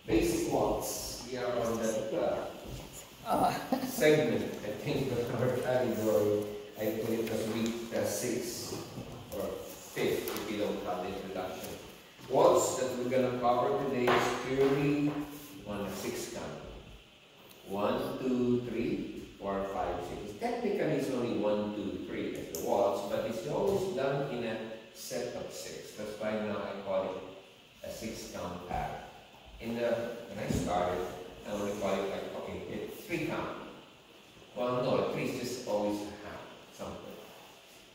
Basic waltz. We are on that segment, I think, of our category. I put it as week 6 or 5th if you don't have the introduction. Waltz that we're going to cover today is purely on a 6 count. 1, 2, 3, 4, 5, 6. Technically, it's only 1, 2, 3 as the waltz, but it's always done in a set of 6. That's why now I call it a 6 count pattern. When I started, I only call it like, okay, it's 3 count. Well, no, 3 is just always a half, something.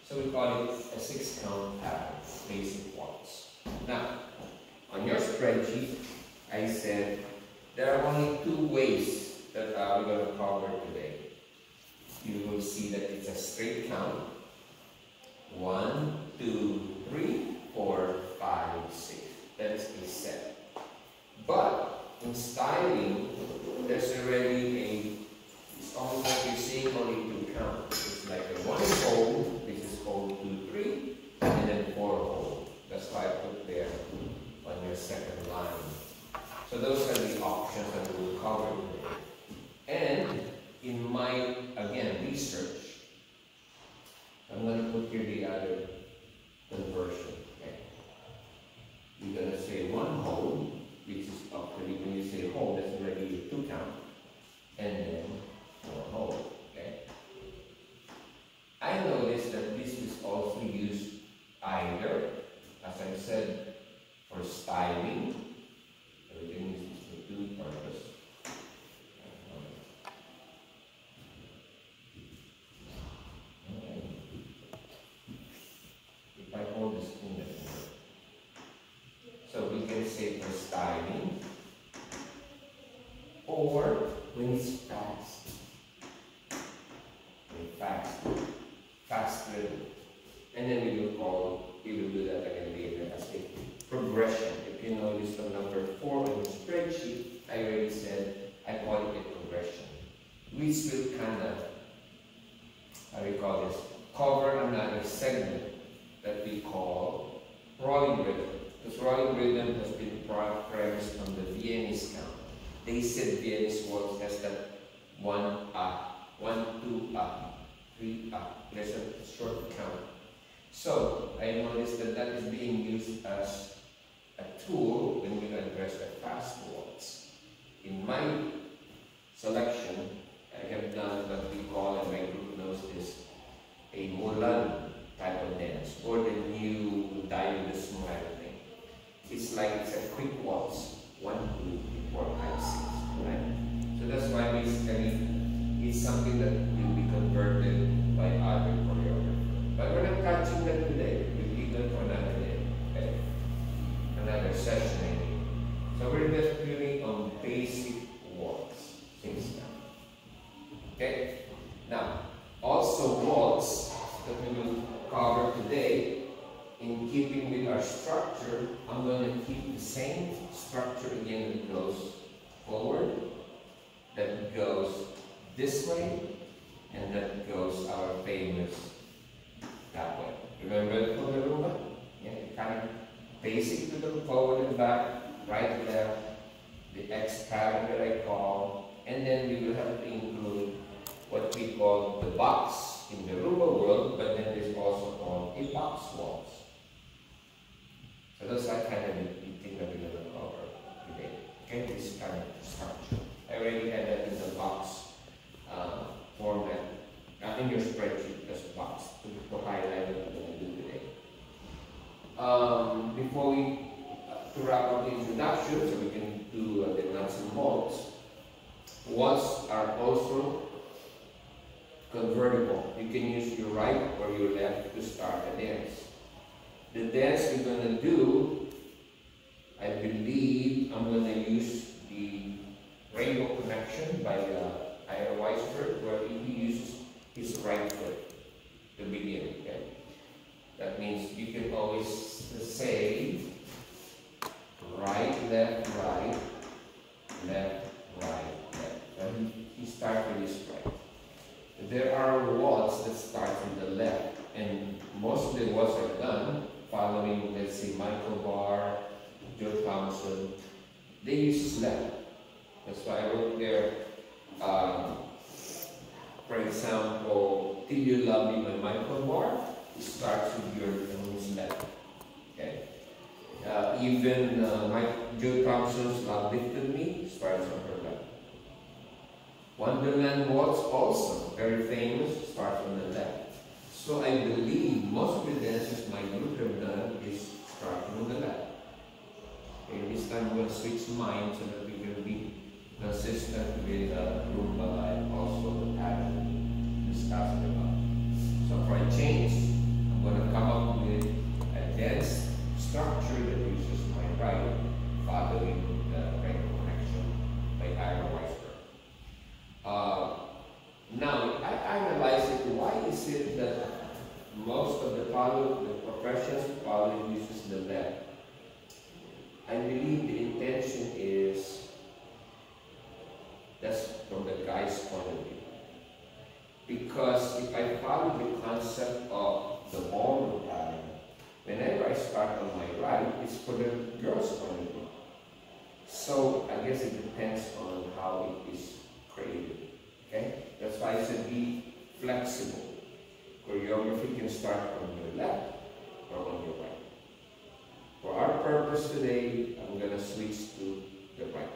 So we call it a 6 count pattern, basic waltz. Now, on your spreadsheet, I said there are only 2 ways that we're going to cover today. You will see that it's a straight count. 1, 2, 3, 4, 5, 6. That is a set. But in styling, there's already it's almost like you're seeing only 2 counts. It's like a 1 hold, this is hold 2, 3, and then 4 hold. That's why I put there on your second line. So those are the options that we will cover today. And in my, again, research, I'm going to put here the other conversion. Okay? You're going to say 1 hold, which is actually when you say hold, that's already a 2 count, and then 4 hold. Okay? I noticed that this is also used either, as I said, for styling. Everything is for 2 purpose. If I hold this in the finger. So we can say for styling, or when it's fast. Fast rhythm. And then we will do that again later as a progression. If you notice on number 4 on the spreadsheet, I already said I call it a progression. Which will kind of, how do you call this, cover another segment that we call rolling rhythm. Because rolling rhythm has been premised on the Viennese count. They said Viennese waltz has that 1 up, 1, 2 up, 3 up. There's a short count. So I noticed that that is being used as a tool when we address the fast waltz. In my selection, I have done what we call, and my group knows this, a Mulan type of dance, or the new Die with a Smile thing. It's like it's a quick waltz. 1, 2, 3, 4, 5, 6. Right? So that's why basically it's something that will be converted by other choreographers. But we're not catching that today. We'll leave that for another day. Okay? Another session maybe. So we're just doing on basic waltz. Things now. Okay? Now, also waltz that we will cover today. In keeping with our structure, I'm going to keep the same structure again that goes forward, that goes this way, and that goes our famous that way. Remember the rumba? Yeah, kind of basic to the forward and back, right, left, the X pattern that I call, and then we will have to include what we call the box in the rumba world, but then there's also called a box waltz. So that's that kind of thing that we're going to cover today. Okay, this kind of structure. I already had that in the box format, in your spreadsheet as box to highlight what we're going to do today. Before we to wrap up the introduction, so we can do the nuts and bolts. Waltz are also convertible. You can use your right or your left to start a dance. The dance we're going to do, I believe I'm going to use the Rainbow Connection by Ira Weisberg, where he uses his right foot to begin. Okay? That means you can always say right, left, right, left, right, left. And he starts with his right. There are waltz that start from the left, and most of the waltz are done following, let's say, Michael Barr, Joe Thompson, they use left. That's why I wrote there, for example, Till You Love Me by Michael Moore, it starts with your who's left. Okay. Even Joe Thompson's Love Lifted Me starts on her left. Wonderland Waltz also, very famous, starts on the left. So I believe most of the dances my group have done is starting on the left. Okay, this time I'm going to switch mine so that we can be consistent with Rumba and also the pattern discussed about. So for a change, I'm going to come up with a dance structure that uses my right, following the right connection by Ira Weisberg. Now, I analyze it. Why is it that most of the professions follow uses the left? I believe the intention is that's from the guy's point of view. Because if I follow the concept of the ballroom pattern, whenever I start on my right, it's for the girl's point of view. So I guess it depends on how it is created. Okay? That's why I said be flexible. Choreography can start on your left or on your right. For our purpose today, I'm going to switch to the right.